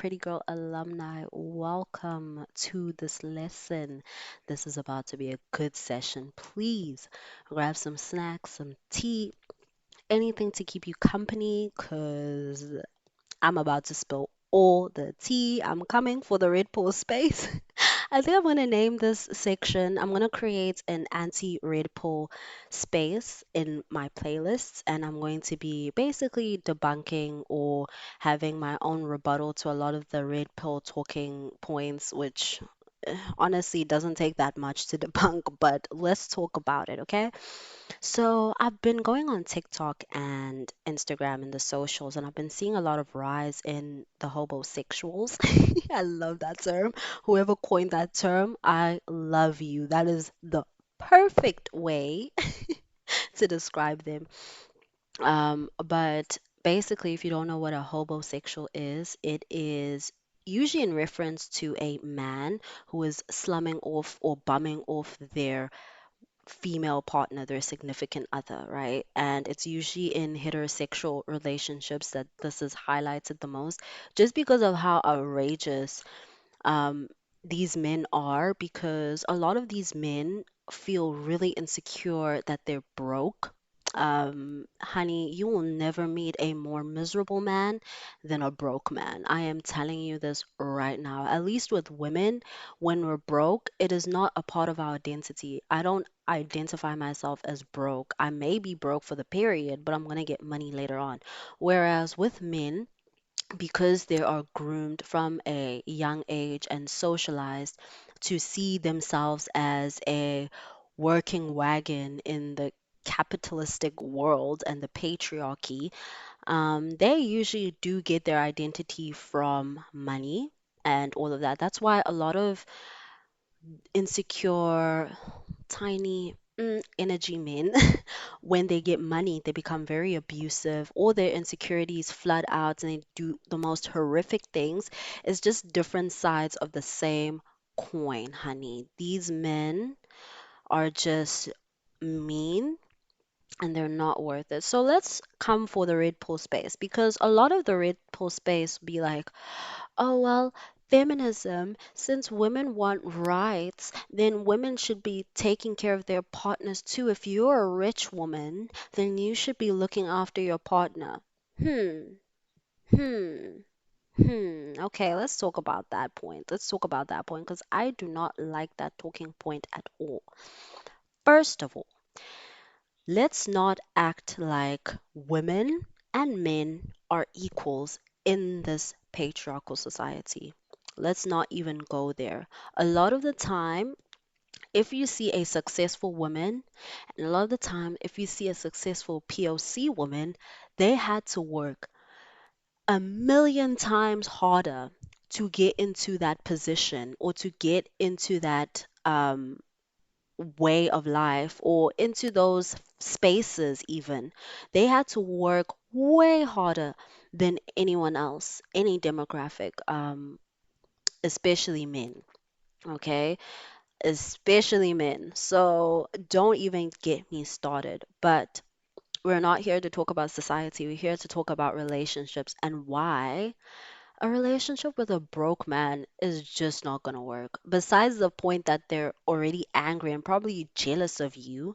Pretty Girl alumni. Welcome to this lesson. This is about to be a good session. Please grab some snacks, some tea, anything to keep you company because I'm about to spill all the tea. I'm coming for the Red Bull space. I think I'm going to name this section. I'm going to create an anti Red Pill space in my playlists, and I'm going to be basically debunking or having my own rebuttal to a lot of the Red Pill talking points, which honestly doesn't take that much to debunk, but let's talk about it, okay? So I've been going on TikTok and Instagram and the socials, and I've been seeing a lot of rise in the hobosexuals. I love that term. Whoever coined that term, I love you. That is the perfect way to describe them. But basically, if you don't know what a hobosexual is, it is usually in reference to a man who is slumming off or bumming off their female partner, their significant other, right? And it's usually in heterosexual relationships that this is highlighted the most, just because of how outrageous um, these men are, because a lot of these men feel really insecure that they're broke. Honey, you will never meet a more miserable man than a broke man. I am telling you this right now. At least with women, when we're broke, it is not a part of our identity. I don't identify myself as broke. I may be broke for the period, but I'm going to get money later on. Whereas with men, because they are groomed from a young age and socialized to see themselves as a working wagon in the capitalistic world and the patriarchy, they usually do get their identity from money and all of that. That's why a lot of insecure, tiny energy men, when they get money, they become very abusive. All their insecurities flood out and they do the most horrific things. It's just different sides of the same coin, honey. These men are just mean and they're not worth it. So let's come for the red pill space, because a lot of the red pill space be like, oh, well, feminism, since women want rights, then women should be taking care of their partners too. If you're a rich woman, then you should be looking after your partner. Hmm, hmm, Okay, let's talk about that point. Let's talk about that point because I do not like that talking point at all. First of all, let's not act like women and men are equals in this patriarchal society. Let's not even go there. A lot of the time, if you see a successful woman, and a lot of the time, if you see a successful POC woman, they had to work a million times harder to get into that position or to get into that way of life or into those spaces even. They had to work way harder than anyone else, any demographic, especially men, okay? Especially men. So don't even get me started. But we're not here to talk about society. We're here to talk about relationships and why a relationship with a broke man is just not going to work. Besides the point that they're already angry and probably jealous of you,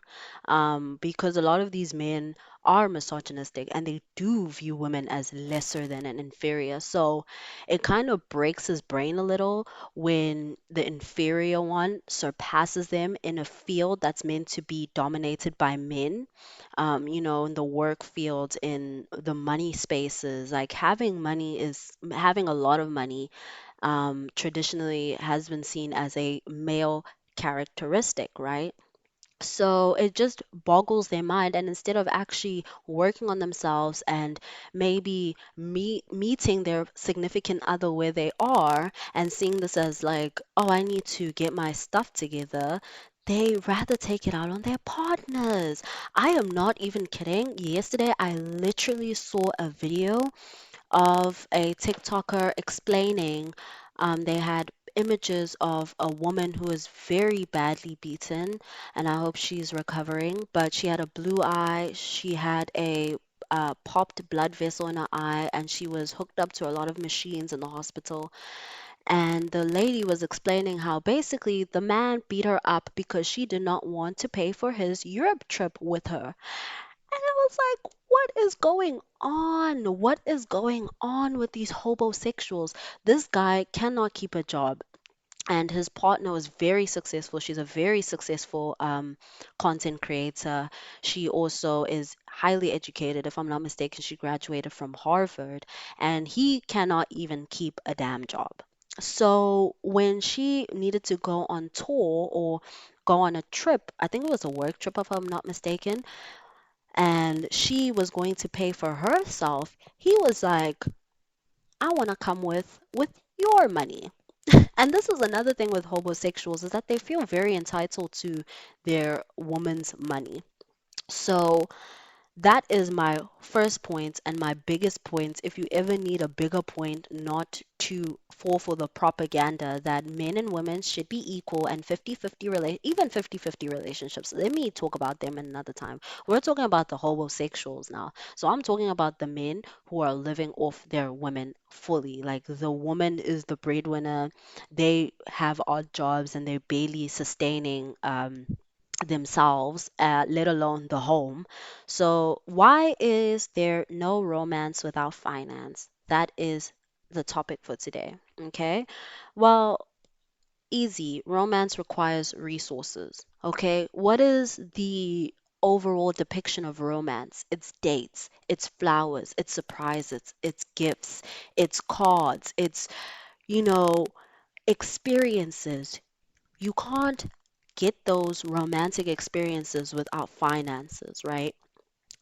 because a lot of these men are misogynistic and they do view women as lesser than and inferior. So it kind of breaks his brain a little when the inferior one surpasses them in a field that's meant to be dominated by men, in the work field, in the money spaces. Like having a lot of money, traditionally has been seen as a male characteristic, right? So it just boggles their mind, and instead of actually working on themselves and maybe meeting their significant other where they are and seeing this as like, oh, I need to get my stuff together, they rather take it out on their partners. I am not even kidding. Yesterday, I literally saw a video of a TikToker explaining, they had images of a woman who is very badly beaten, and I hope she's recovering. But she had a blue eye, she had a popped blood vessel in her eye, and she was hooked up to a lot of machines in the hospital. And the lady was explaining how basically the man beat her up because she did not want to pay for his Europe trip with her. And I was like, what is going on? What is going on with these homosexuals? This guy cannot keep a job, and his partner was very successful. She's a very successful content creator. She also is highly educated. If I'm not mistaken, she graduated from Harvard, and he cannot even keep a damn job. So when she needed to go on tour or go on a trip, I think it was a work trip, if I'm not mistaken, and she was going to pay for herself, he was like, I want to come with your money. And this is another thing with homosexuals is that they feel very entitled to their woman's money. So that is my first point and my biggest point. If you ever need a bigger point, not to fall for the propaganda that men and women should be equal and 50-50 even 50-50 relationships. Let me talk about them another time. We're talking about the homosexuals now. So I'm talking about the men who are living off their women fully. Like the woman is the breadwinner. They have odd jobs and they're barely sustaining themselves, let alone the home. So, why is there no romance without finance? That is the topic for today. Okay. Well, easy. Romance requires resources. Okay. What is the overall depiction of romance? It's dates, it's flowers, it's surprises, it's gifts, it's cards, it's, you know, experiences. You can't get those romantic experiences without finances, right?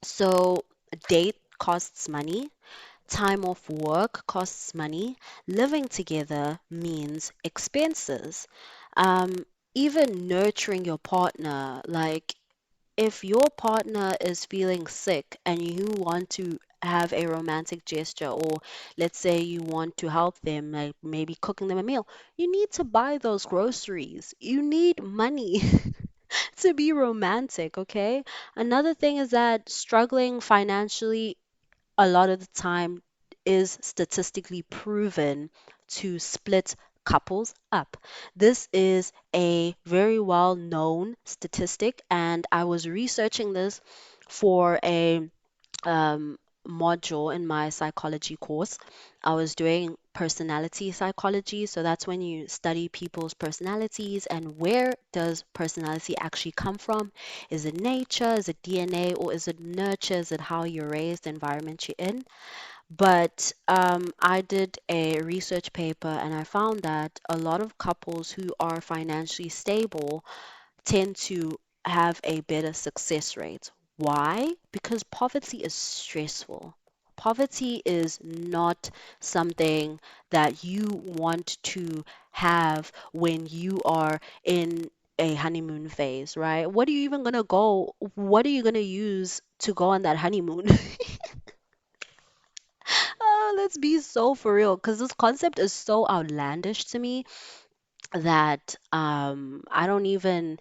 So, a date costs money, time off work costs money, living together means expenses. Um, Even nurturing your partner, like if your partner is feeling sick and you want to have a romantic gesture, or let's say you want to help them, like maybe cooking them a meal, you need to buy those groceries. You need money to be romantic, okay? Another thing is that struggling financially a lot of the time is statistically proven to split couples up. This is a very well known statistic, and I was researching this for a module in my psychology course. I was doing personality psychology, so that's when you study people's personalities and where does personality actually come from? Is it nature? Is it DNA? Or is it nurture? Is it how you're raised, the environment you're in? But I did a research paper and I found that a lot of couples who are financially stable tend to have a better success rate. Why? Because poverty is stressful. Poverty is not something that you want to have when you are in a honeymoon phase, right? What are you even gonna go? What are you gonna use to go on that honeymoon? Oh, let's be so for real, because this concept is so outlandish to me that I don't even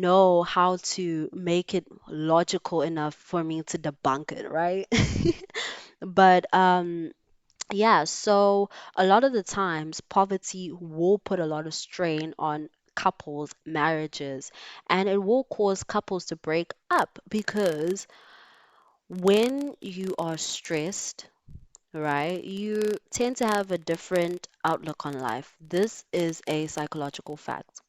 know how to make it logical enough for me to debunk it, right? But yeah, so a lot of the times poverty will put a lot of strain on couples, marriages, and it will cause couples to break up because when you are stressed, right, you tend to have a different outlook on life. This is a psychological fact.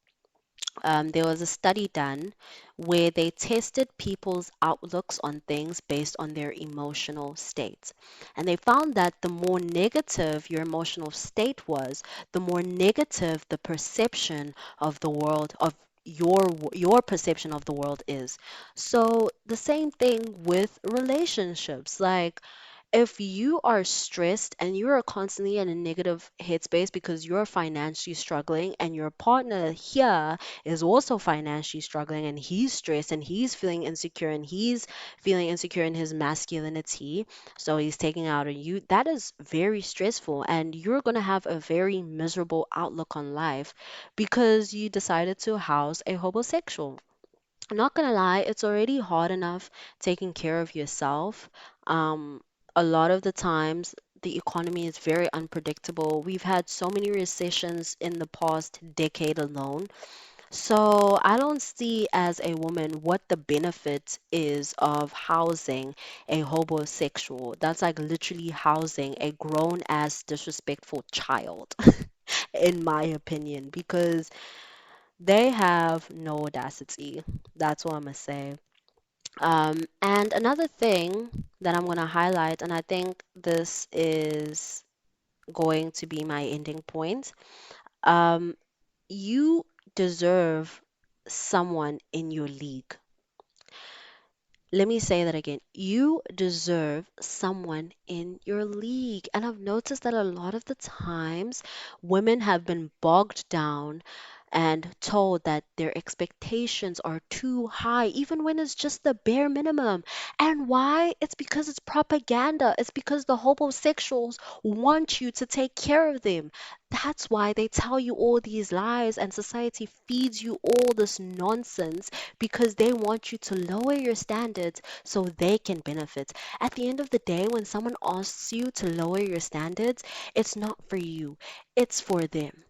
There was a study done where they tested people's outlooks on things based on their emotional states. And they found that the more negative your emotional state was, the more negative the perception of the world of your perception of the world is. So the same thing with relationships. Like if you are stressed and you are constantly in a negative headspace because you're financially struggling and your partner here is also financially struggling and he's stressed and he's feeling insecure and he's feeling insecure in his masculinity, so he's taking out on you, that is very stressful and you're going to have a very miserable outlook on life because you decided to house a homosexual. I'm not gonna lie, it's already hard enough taking care of yourself. Um, a lot of the times, the economy is very unpredictable. We've had so many recessions in the past decade alone. So I don't see as a woman what the benefit is of housing a homosexual. That's like literally housing a grown ass disrespectful child, in my opinion, because they have no audacity. That's what I'm gonna say. And another thing that I'm gonna highlight, and I think this is going to be my ending point. Um, you deserve someone in your league. Let me say that again. You deserve someone in your league. And I've noticed that a lot of the times women have been bogged down and told that their expectations are too high, even when it's just the bare minimum. And why? It's because it's propaganda. It's because the homosexuals want you to take care of them. That's why they tell you all these lies, and society feeds you all this nonsense because they want you to lower your standards so they can benefit. At the end of the day, when someone asks you to lower your standards, it's not for you, it's for them.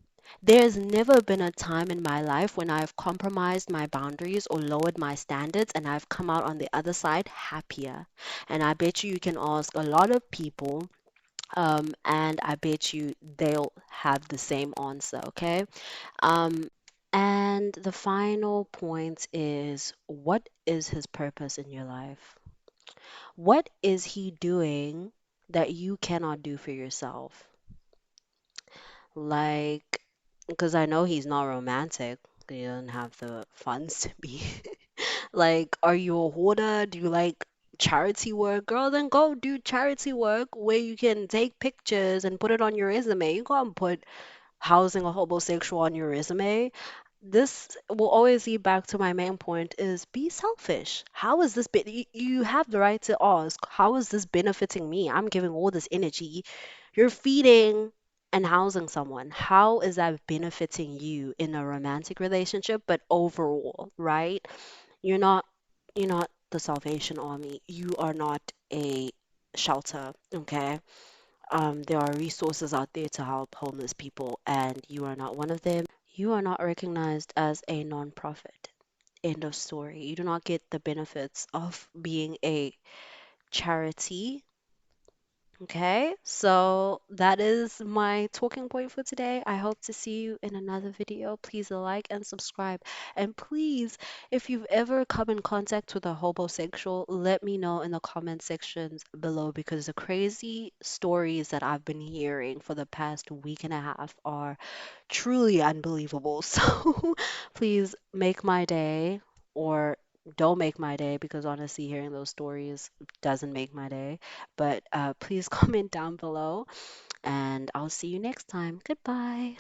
There's never been a time in my life when I've compromised my boundaries or lowered my standards and I've come out on the other side happier. And I bet you can ask a lot of people, and I bet you they'll have the same answer, okay? And the final point is, what is his purpose in your life? What is he doing that you cannot do for yourself? Like, because I know he's not romantic. He doesn't have the funds to be. Like, are you a hoarder? Do you like charity work? Girl, then go do charity work where you can take pictures and put it on your resume. You can't put housing a homosexual on your resume. This will always lead back to my main point is be selfish. How is this you have the right to ask, how is this benefiting me? I'm giving all this energy. You're feeding and housing someone. How is that benefiting you in a romantic relationship, but overall, right? You're not you're not the Salvation Army. You are not a shelter, okay? There are resources out there to help homeless people, and you are not one of them. You are not recognized as a nonprofit. End of story. You do not get the benefits of being a charity. Okay, so that is my talking point for today. I hope to see you in another video. Please like and subscribe. And please, if you've ever come in contact with a homosexual, let me know in the comment sections below because the crazy stories that I've been hearing for the past week and a half are truly unbelievable. So please make my day or don't make my day because honestly, hearing those stories doesn't make my day. But please comment down below and I'll see you next time. Goodbye.